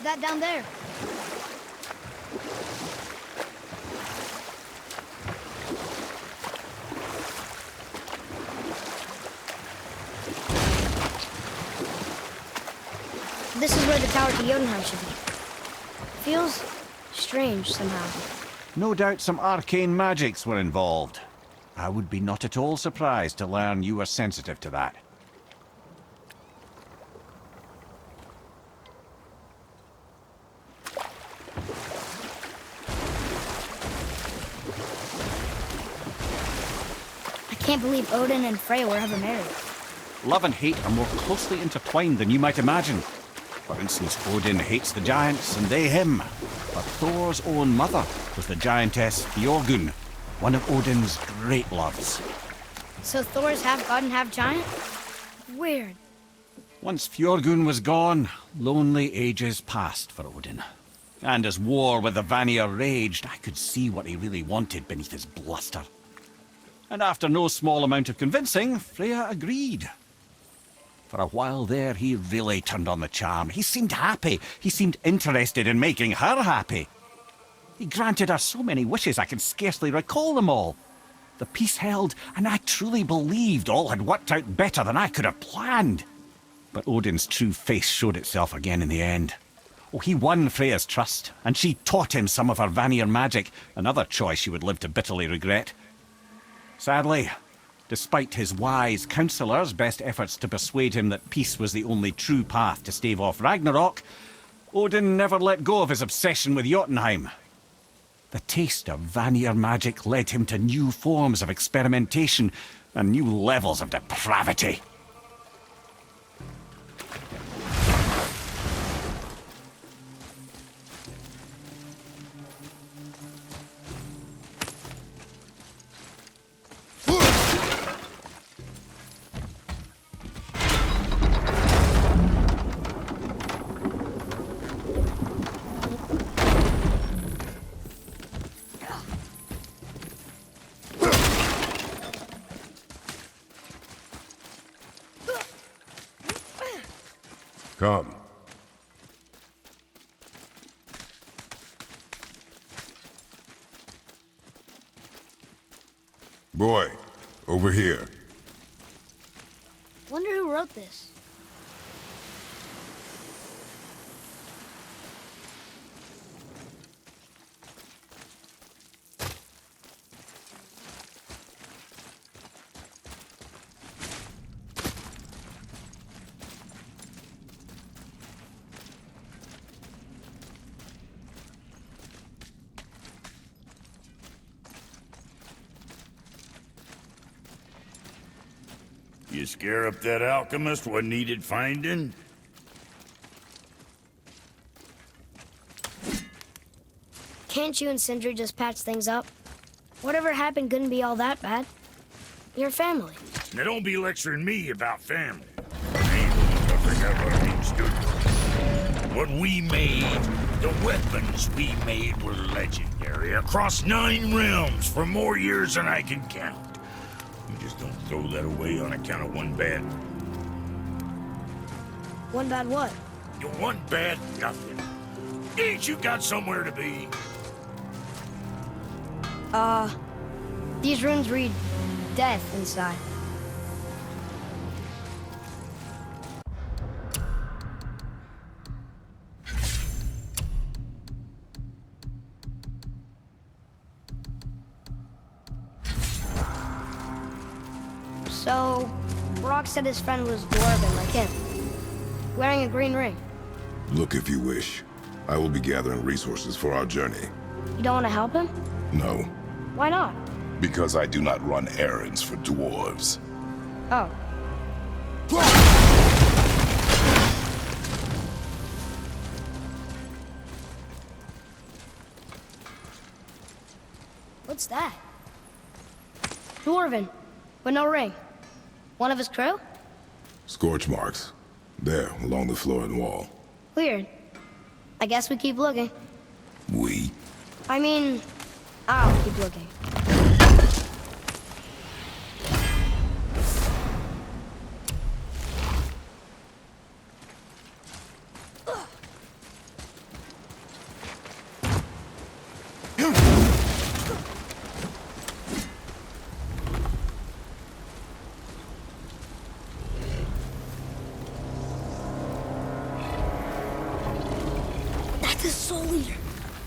that down there? This is where the tower to Jotunheim should be. Feels strange somehow. No doubt some arcane magics were involved. I would be not at all surprised to learn you were sensitive to that. I can't believe Odin and Freya were ever married. Love and hate are more closely intertwined than you might imagine. For instance, Odin hates the giants and they him. But Thor's own mother was the giantess Fjorgun, one of Odin's great loves. So Thor's half god and half giant? Weird. Once Fjorgun was gone, lonely ages passed for Odin. And as war with the Vanir raged, I could see what he really wanted beneath his bluster. And after no small amount of convincing, Freya agreed. For a while there, he really turned on the charm. He seemed happy. He seemed interested in making her happy. He granted her so many wishes I can scarcely recall them all. The peace held, and I truly believed all had worked out better than I could have planned. But Odin's true face showed itself again in the end. Oh, he won Freya's trust, and she taught him some of her Vanir magic, another choice she would live to bitterly regret. Sadly, despite his wise counselors' best efforts to persuade him that peace was the only true path to stave off Ragnarok, Odin never let go of his obsession with Jotunheim. The taste of Vanir magic led him to new forms of experimentation and new levels of depravity. Come. Boy, over here. Wonder who wrote this. You scare up that alchemist what needed finding? Can't you and Sindri just patch things up? Whatever happened couldn't be all that bad. You're family. Now don't be lecturing me about family. I forgot what our name stood for. What we made, the weapons we made were legendary across 9 realms for more years than I can count. You just don't throw that away on account of one bad. One bad what? You one bad nothing. Ain't you got somewhere to be? These runes read death inside. So, Brock said his friend was dwarven like him, wearing a green ring. Look if you wish. I will be gathering resources for our journey. You don't want to help him? No, Why not? because I do not run errands for dwarves. Oh. What's that? Dwarven, but no ring. One of his crew? Scorch marks. There, along the floor and wall. Weird. I guess we keep looking. We? I mean, I'll keep looking.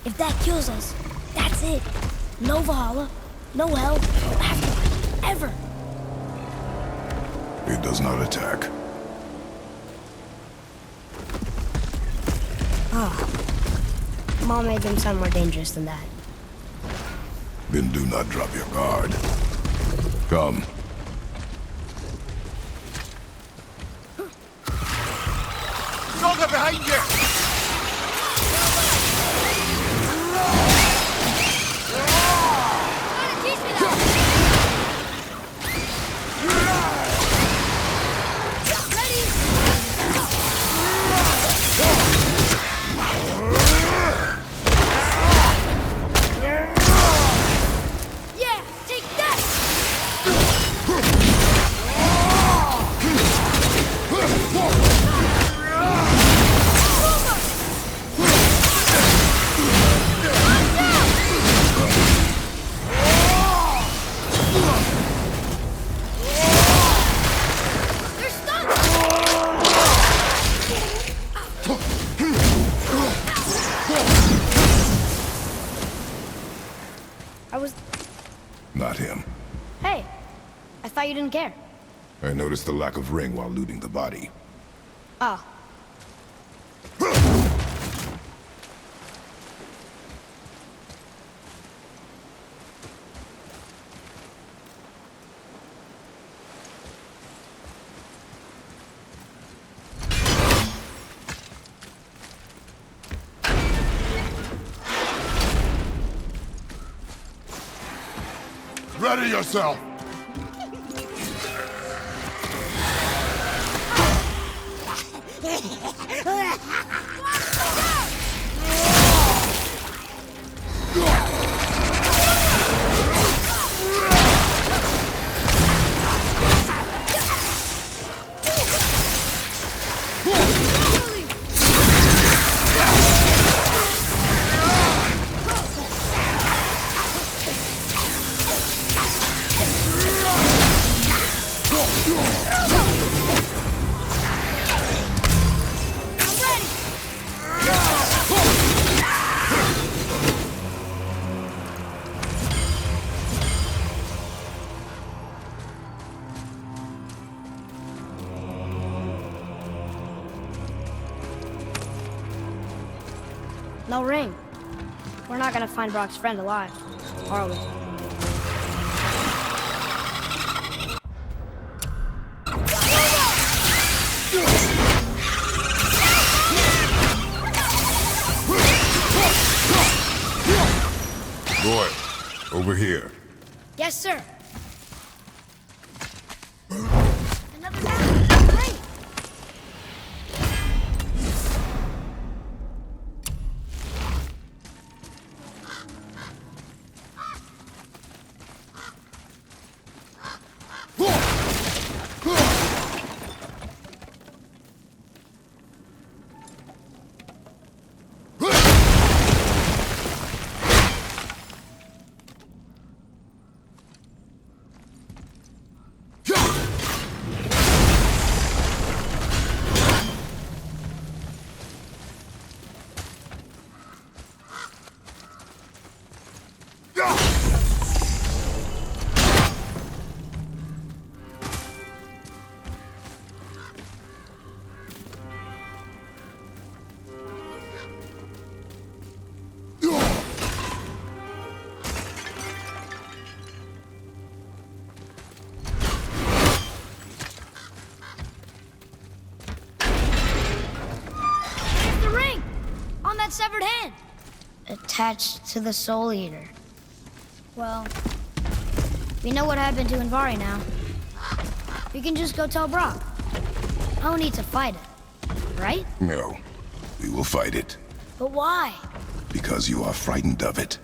If that kills us, that's it. No Valhalla, no hell, no afterlife, ever. It does not attack. Mom made them sound more dangerous than that. Then do not drop your guard. Come. Stronger behind you! Not him. Hey, I thought you didn't care. I noticed the lack of ring while looting the body. Oh. Ready yourself! No ring. We're not gonna find Brock's friend alive, are we? Boy, over here. Yes, sir. Another map. Great. Severed hand. Attached to the Soul Eater. Well, we know what happened to Invari now. We can just go tell Brock. No need to fight it, right? No, we will fight it. But why? Because you are frightened of it.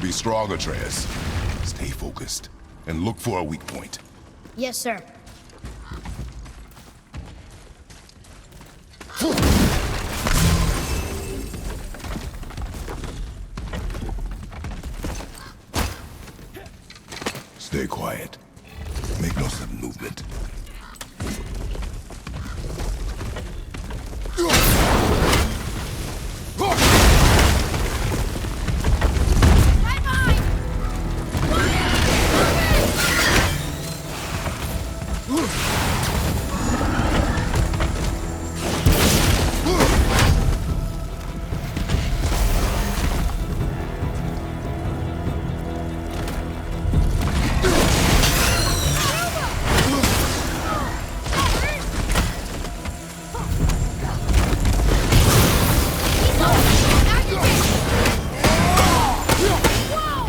be strong, Atreus. Stay focused, and look for a weak point. Yes, sir. Stay quiet. Make no sudden movement. Right behind! Whoa!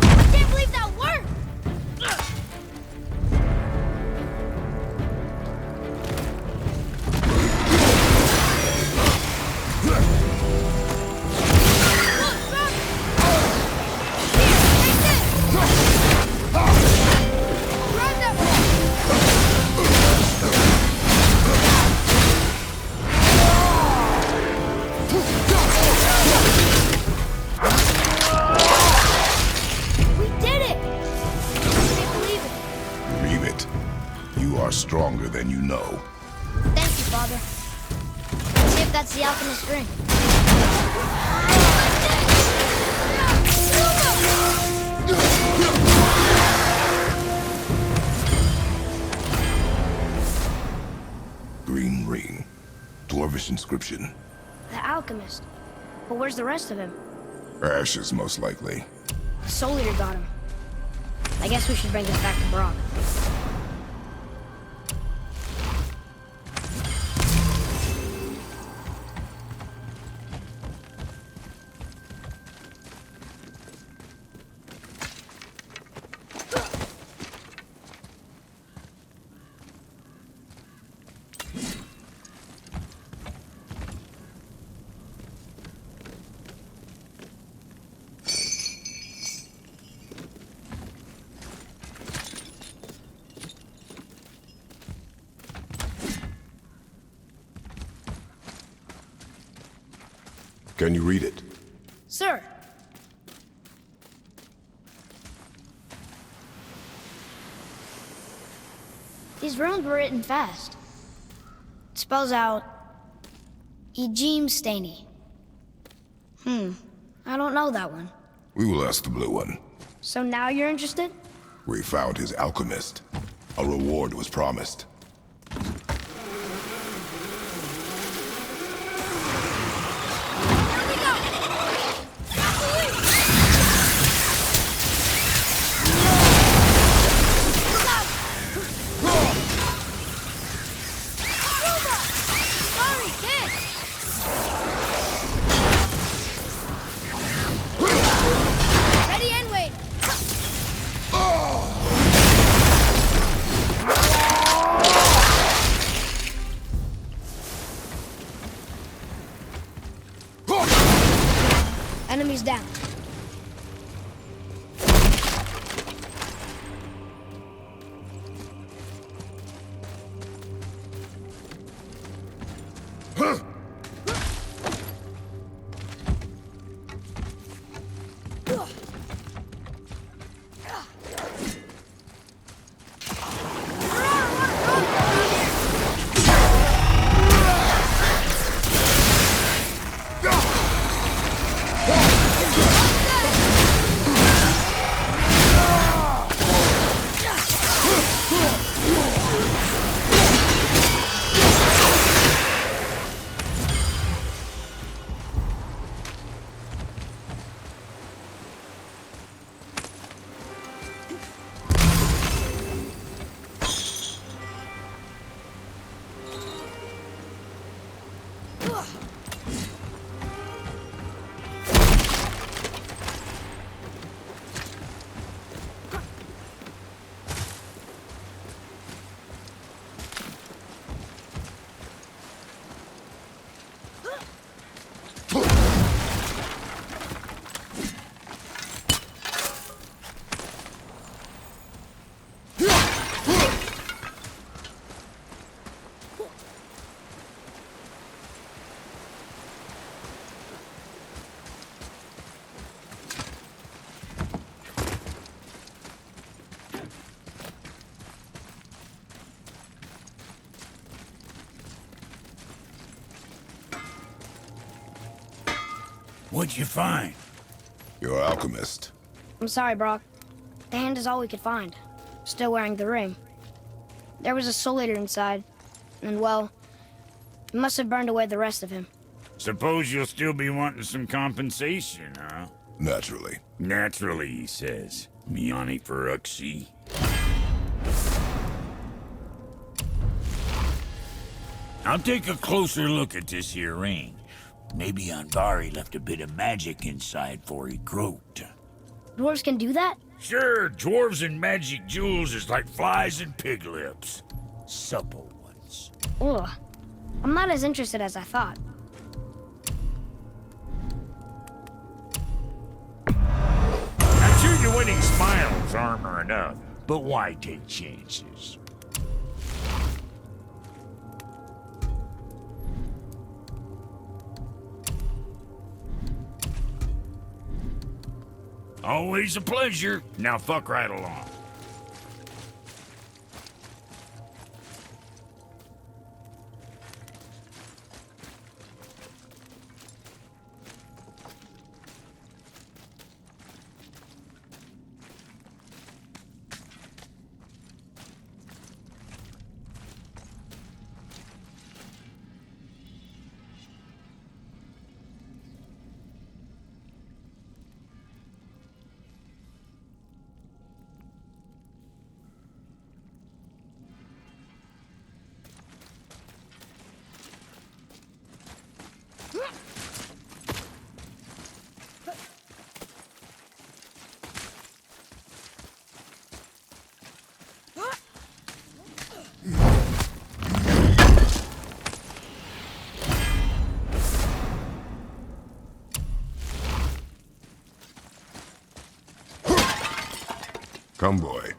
I can't believe that worked! We did it! I can't believe it. Believe it. You are stronger than you know. Thank you, Father. Let's see if that's the alchemist's ring. Green ring. Dwarvish inscription. The alchemist. But where's the rest of him? Ashes, most likely. The Soul Eater got him. I guess we should bring this back to Brock. Can you read it? Sir! These runes were written fast. It spells out... GMGOW. I don't know that one. We will ask the blue one. So now you're interested? We found his alchemist. A reward was promised. Here we go! Sorry, kid! Ready and wait! Enemies down. What'd you find? You're an alchemist. I'm sorry, Brock. The hand is all we could find. Still wearing the ring. There was a soul eater inside, and well, it must have burned away the rest of him. Suppose you'll still be wanting some compensation, huh? Naturally. Naturally, he says. Miani Peruxi. I'll take a closer look at this here ring. Maybe Andvari left a bit of magic inside for he croaked. Dwarves can do that? Sure, dwarves and magic jewels is like flies and pig lips. Supple ones. Ugh. I'm not as interested as I thought. I'm sure your winning smiles armor enough, but why take chances? Always a pleasure. Now fuck right along. Come, boy.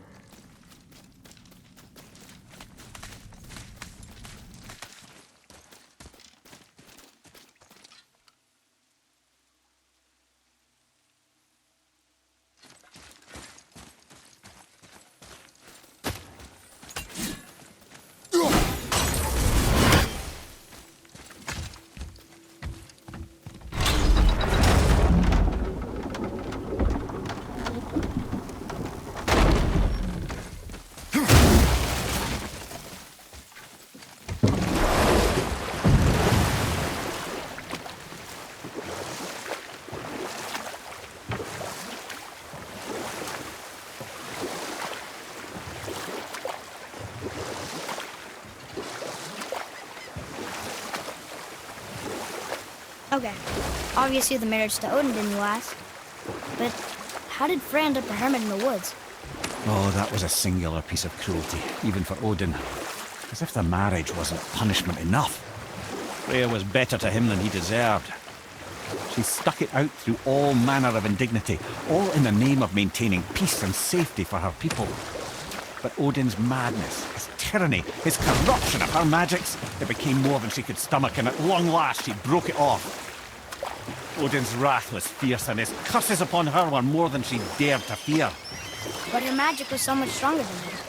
Okay. Obviously the marriage to Odin didn't last. But how did Frey end up a hermit in the woods? Oh, that was a singular piece of cruelty, even for Odin. As if the marriage wasn't punishment enough. Freya was better to him than he deserved. She stuck it out through all manner of indignity, all in the name of maintaining peace and safety for her people. But Odin's madness, his tyranny, his corruption of her magics, it became more than she could stomach, and at long last she broke it off. Odin's wrath was fierce, and his curses upon her were more than she dared to fear. But her magic was so much stronger than his.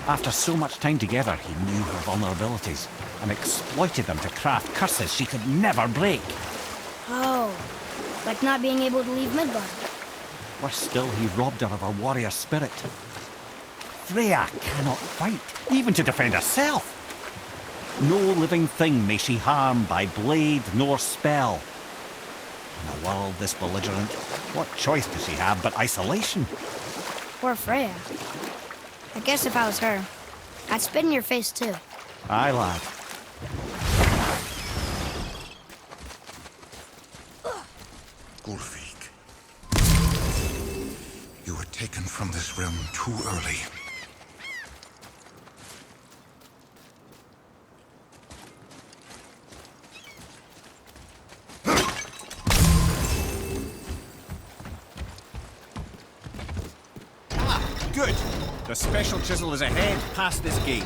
After so much time together, he knew her vulnerabilities and exploited them to craft curses she could never break. Oh, like not being able to leave Midgard. Worse still, he robbed her of her warrior spirit. Freya cannot fight, even to defend herself. No living thing may she harm by blade nor spell. In a world this belligerent, what choice does she have but isolation? Poor Freya. I guess if I was her, I'd spit in your face too. Aye, lad. Ulfik. You were taken from this realm too early. Good. The special chisel is ahead, past this gate.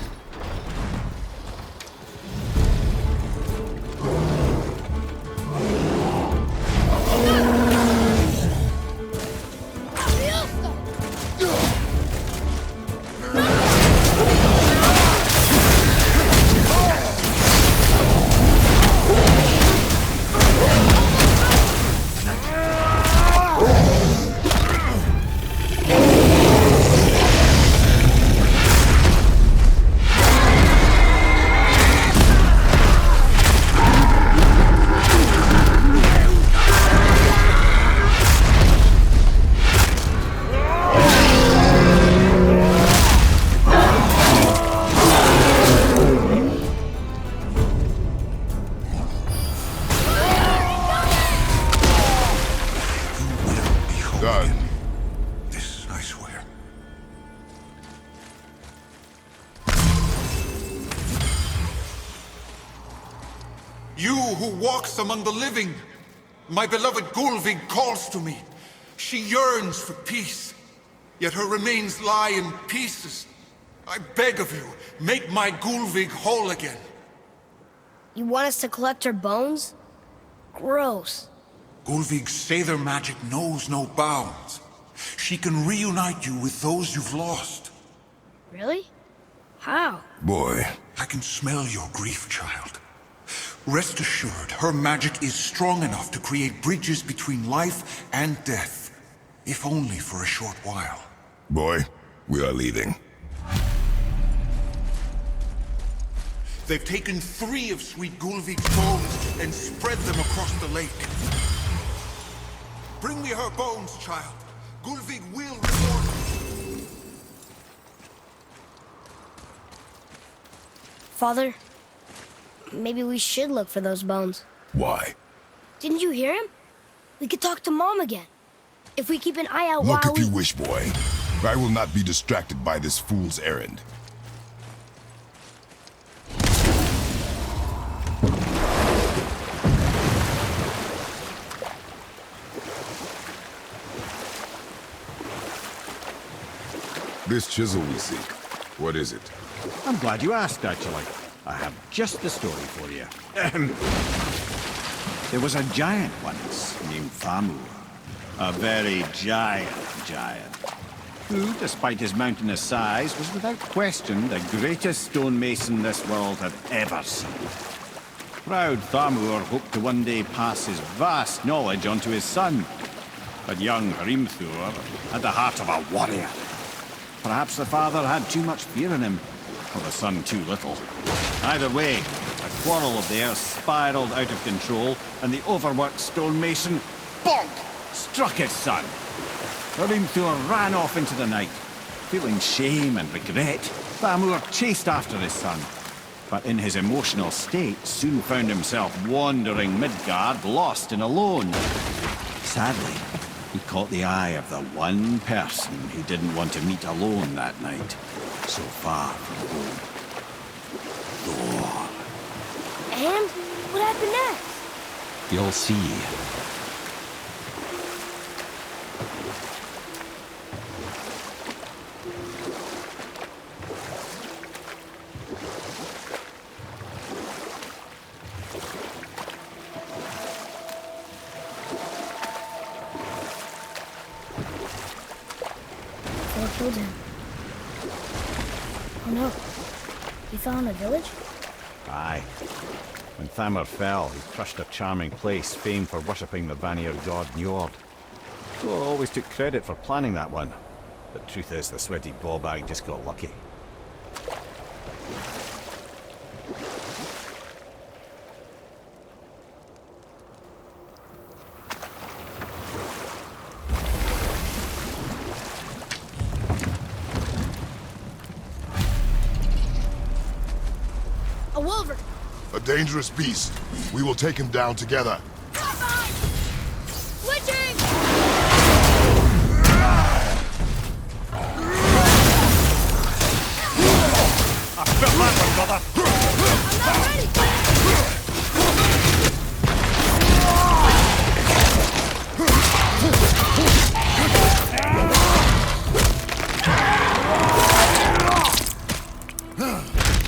You who walks among the living. My beloved Gulvig calls to me. She yearns for peace, yet her remains lie in pieces. I beg of you, make my Gulvig whole again. You want us to collect her bones? Gross. Gulvig's Sather magic knows no bounds. She can reunite you with those you've lost. Really? How? Boy, I can smell your grief, child. Rest assured, her magic is strong enough to create bridges between life and death, if only for a short while. boy, we are leaving. They've taken 3 of Sweet Gulvig's bones and spread them across the lake. Bring me her bones, child. Gulvig will reward you. Father, maybe we should look for those bones. Why? Didn't you hear him? We could talk to Mom again. If we keep an eye out Look while if you wish, boy. I will not be distracted by this fool's errand. This chisel we seek, what is it? I'm glad you asked, actually. I have just the story for you. There was a giant once named Thamur. A very giant, who, despite his mountainous size, was without question the greatest stonemason this world had ever seen. Proud Thamur hoped to one day pass his vast knowledge on to his son. But young Hrimthur had the heart of a warrior. Perhaps the father had too much fear in him, or the son too little. Either way, a quarrel of theirs spiraled out of control, and the overworked stonemason, bonk, struck his son. Hrimthur ran off into the night. Feeling shame and regret, Thamur chased after his son. But in his emotional state, soon found himself wandering Midgard, lost and alone. Sadly, he caught the eye of the one person he didn't want to meet alone that night, so far from home. Thor. And what happened next? You'll see. Thor killed him. Oh no. He fell in a village? Aye. When Thamur fell, he crushed a charming place famed for worshipping the Vanir god Njord. Thor always took credit for planning that one. But truth is, the sweaty ballbag just got lucky. A wolver! A dangerous beast. We will take him down together. Switching! I felt that one, brother! I'm not ready!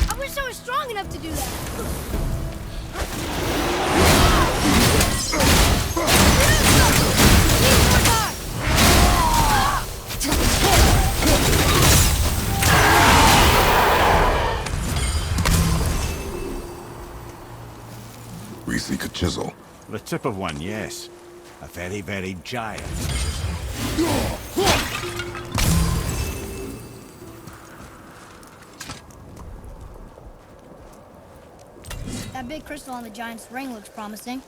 I wish I was strong enough to do that. We seek a chisel. The tip of one, yes. A very, very giant chisel. That big crystal on the giant's ring looks promising.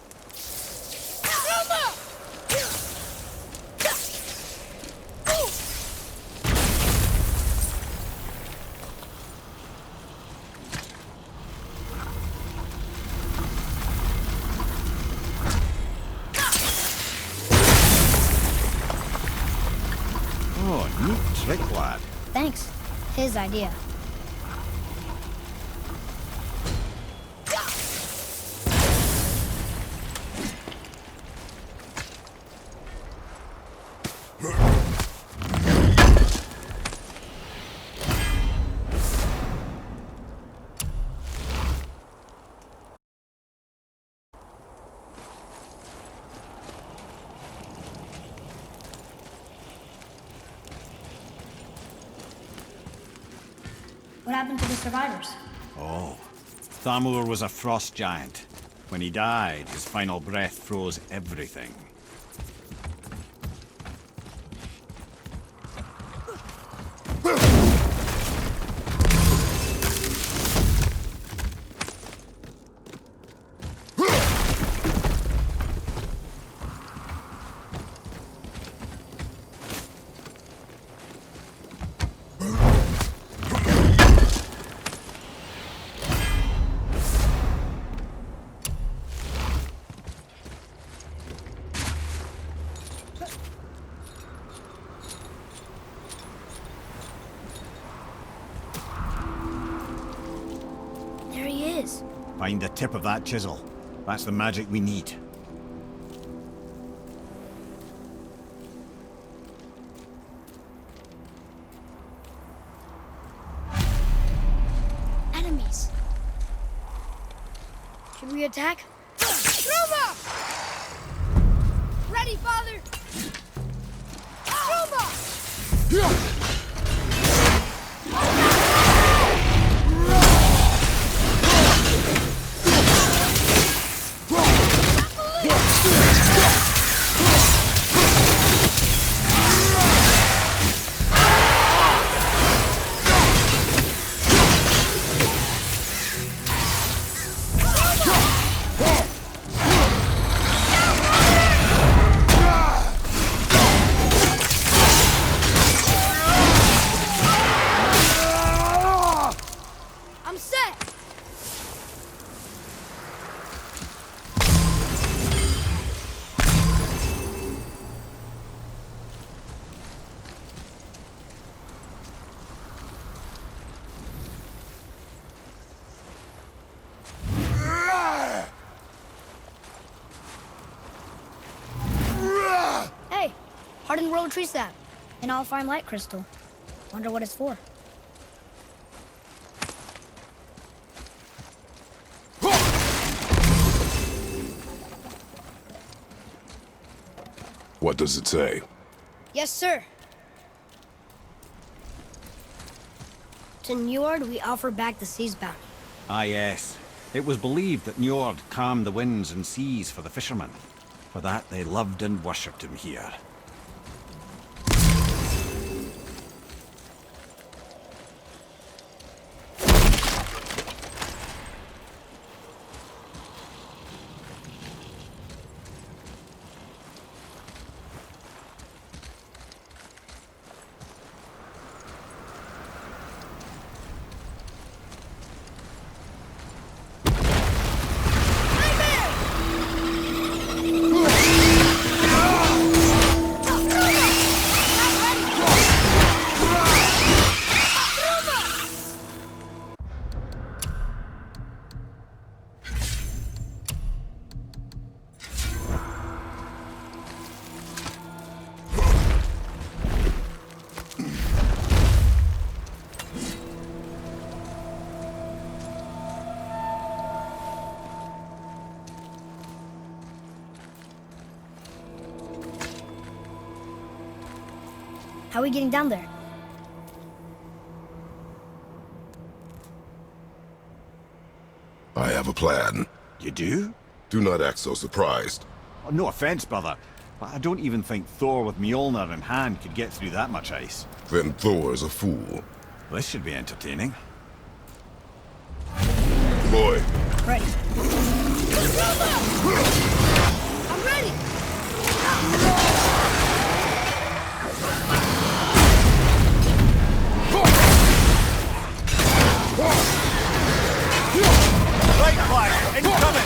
Oh, neat trick, lad. Thanks. His idea. happened to the survivors? Oh, Thamur was a frost giant. When he died, his final breath froze everything. There he is. Find the tip of that chisel. That's the magic we need. Enemies. Should we attack? Roma! Ready, father! Roma! I'm set! Hey, hardened world tree sap. An all fine light crystal. Wonder what it's for. What does it say? Yes, sir. To Njord, we offer back the sea's bounty. Ah, yes. It was believed that Njord calmed the winds and seas for the fishermen. For that, they loved and worshipped him here. How are we getting down there? I have a plan. You do? Do not act so surprised. Oh, no offense, brother, but I don't even think Thor with Mjolnir in hand could get through that much ice. Then Thor is a fool. This should be entertaining. Boy, Ready. I'm ready! Right flag, incoming!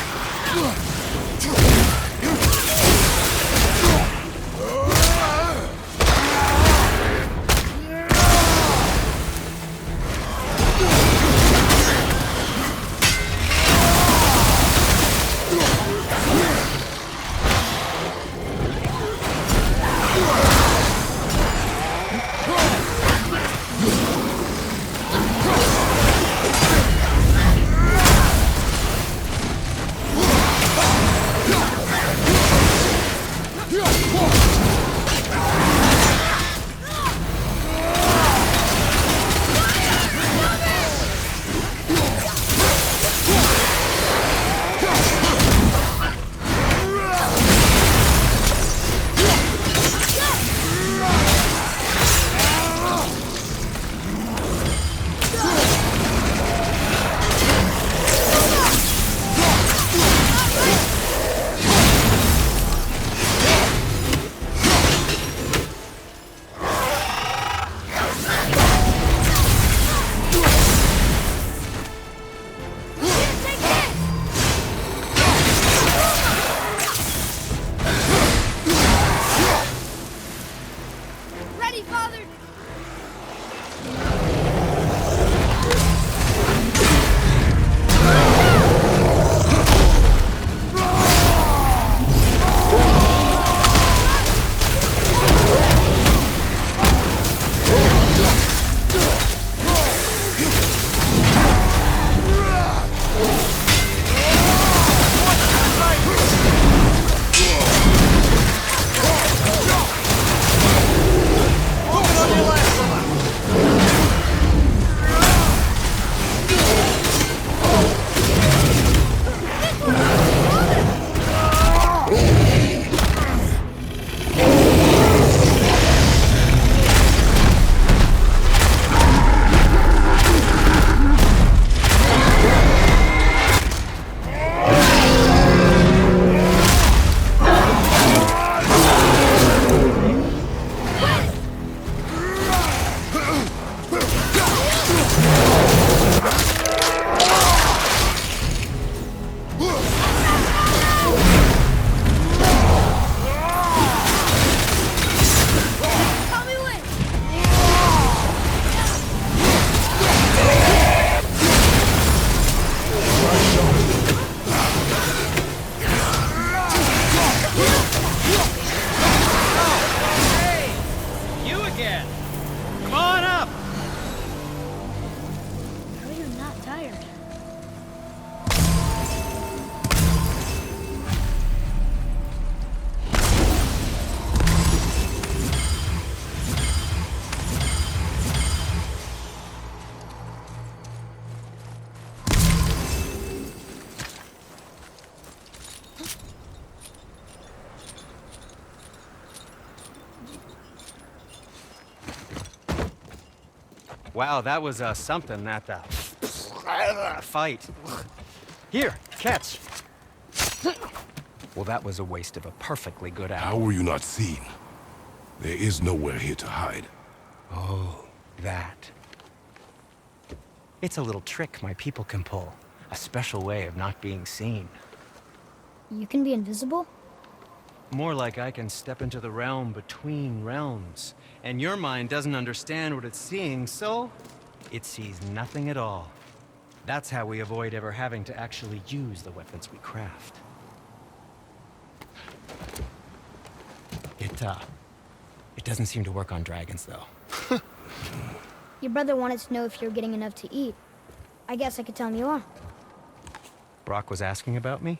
Wow, that was something, that fight. Here, catch. Well, that was a waste of a perfectly good hour. How were you not seen? There is nowhere here to hide. Oh, that. It's a little trick my people can pull. A special way of not being seen. You can be invisible? More like I can step into the realm between realms. And your mind doesn't understand what it's seeing, so it sees nothing at all. That's how we avoid ever having to actually use the weapons we craft. It doesn't seem to work on dragons, though. Your brother wanted to know if you're getting enough to eat. I guess I could tell him you are. Brock was asking about me?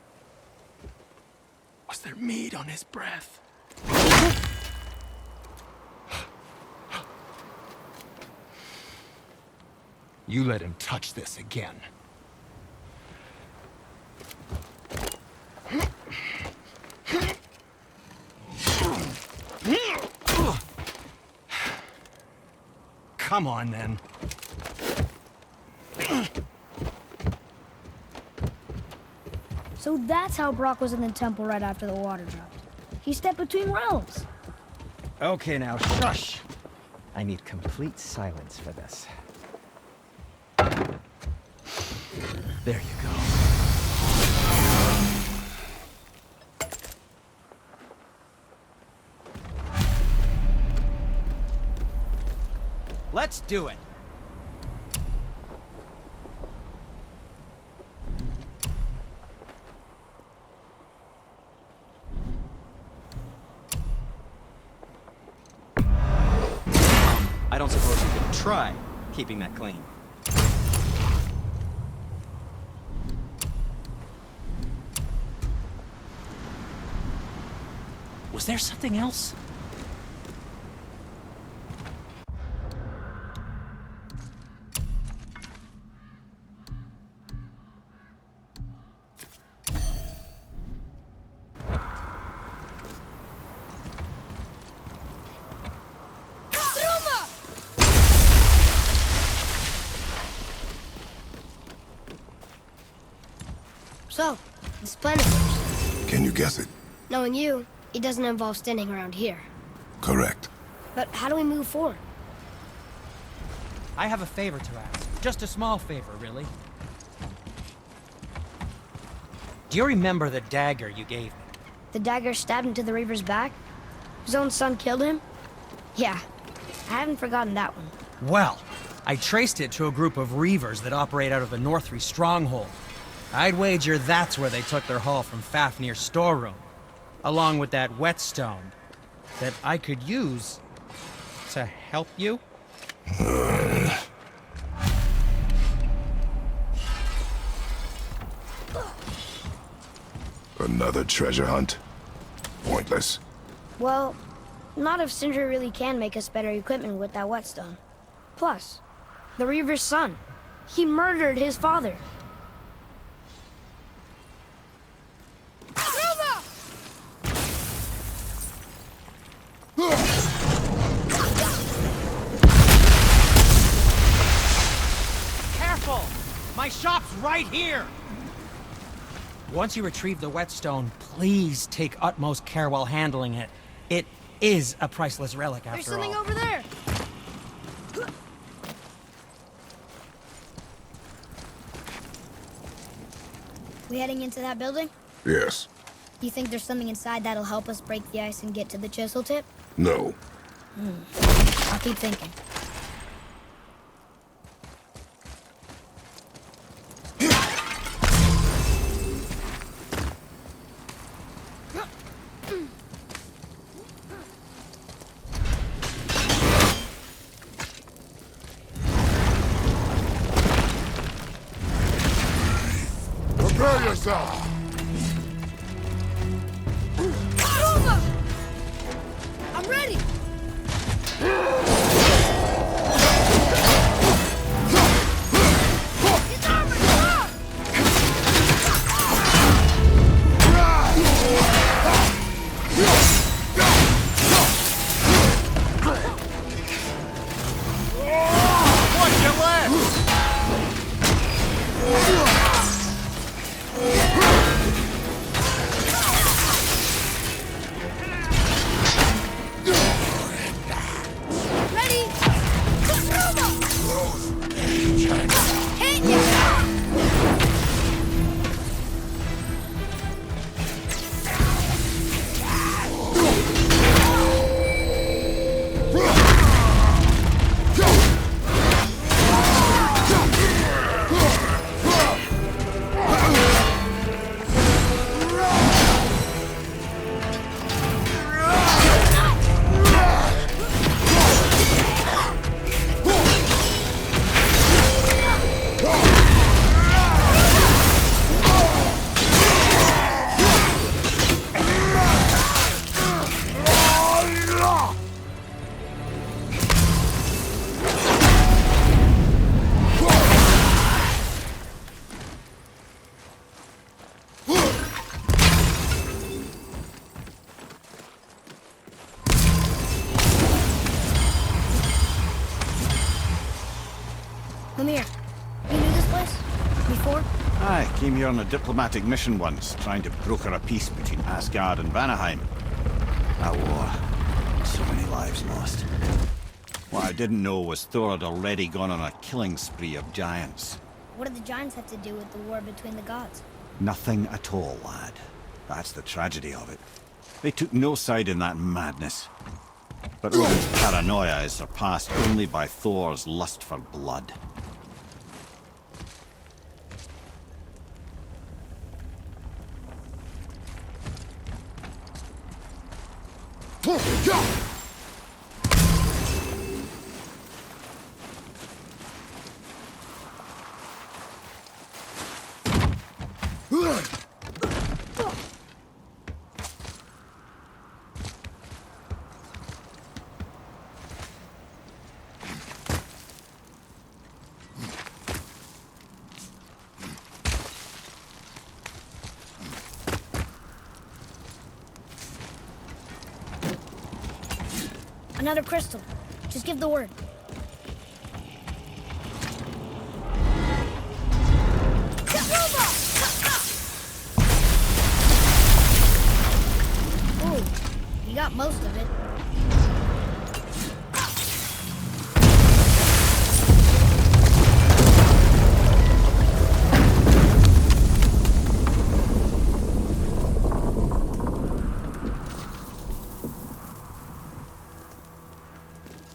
Was there meat on his breath? You let him touch this again. Come on, then. So that's how Brock was in the temple right after the water dropped. He stepped between realms. Okay, now, shush! I need complete silence for this. There you go. Let's do it! I don't suppose you could try keeping that clean. Was there something else? So, this planet first. Can you guess it? Knowing you, it doesn't involve standing around here. Correct. But how do we move forward? I have a favor to ask. Just a small favor, really. Do you remember the dagger you gave me? The dagger stabbed into the Reaver's back? His own son killed him? Yeah, I haven't forgotten that one. Well, I traced it to a group of Reavers that operate out of the Northry stronghold. I'd wager that's where they took their haul from Fafnir's storeroom, along with that whetstone that I could use to help you. Another treasure hunt? Pointless. Well, not if Sindri really can make us better equipment with that whetstone. Plus, the Reaver's son. He murdered his father. Careful! My shop's right here! Once you retrieve the whetstone, please take utmost care while handling it. It is a priceless relic after all. There's something over there! We heading into that building? Yes. You think there's something inside that'll help us break the ice and get to the chisel tip? No. I'll keep thinking. Prepare yourself! I'm ready! It's armored! Stop! What Came here on a diplomatic mission once, trying to broker a peace between Asgard and Vanaheim. That war. So many lives lost. What I didn't know was Thor had already gone on a killing spree of giants. What do the giants have to do with the war between the gods? Nothing at all, lad. That's the tragedy of it. They took no side in that madness. But Odin's paranoia is surpassed only by Thor's lust for blood. Another crystal. Just give the word. Ooh, you got most of it.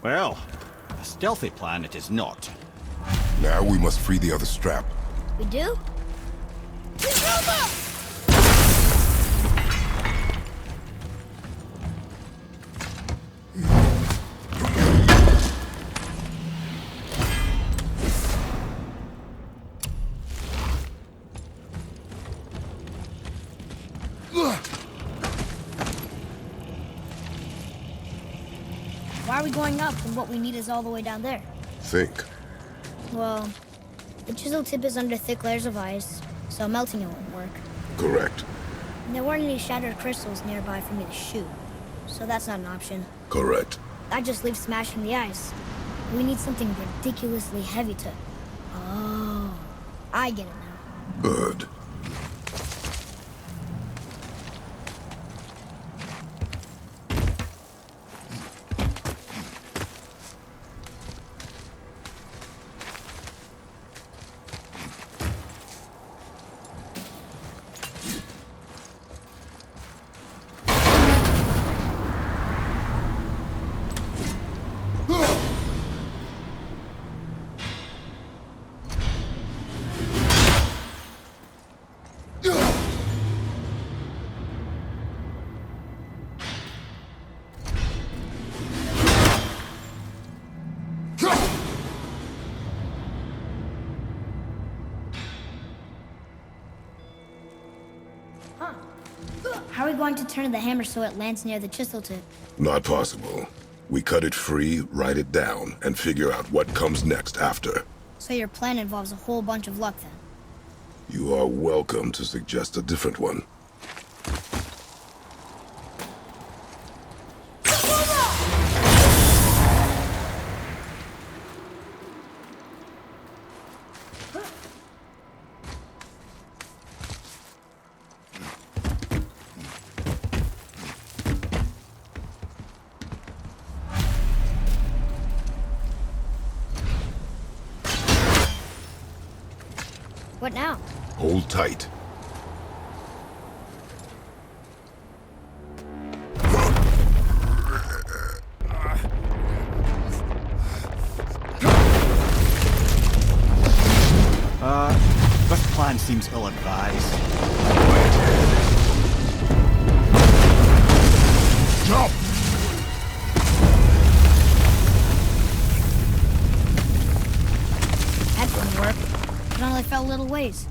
Well, a stealthy plan it is not. Now we must free the other strap. We do? Why are we going up when what we need is all the way down there? Think. Well, the chisel tip is under thick layers of ice, so melting it won't work. Correct. And there weren't any shattered crystals nearby for me to shoot, so that's not an option. Correct. That just leaves smashing the ice. We need something ridiculously heavy to... Oh, I get it now. Good. How are we going to turn the hammer so it lands near the chisel tip? Not possible. We cut it free, write it down, and figure out what comes next after. So your plan involves a whole bunch of luck then? You are welcome to suggest a different one. What now? Hold tight. This plan seems ill-advised. Jump! That didn't work. It only fell a little ways.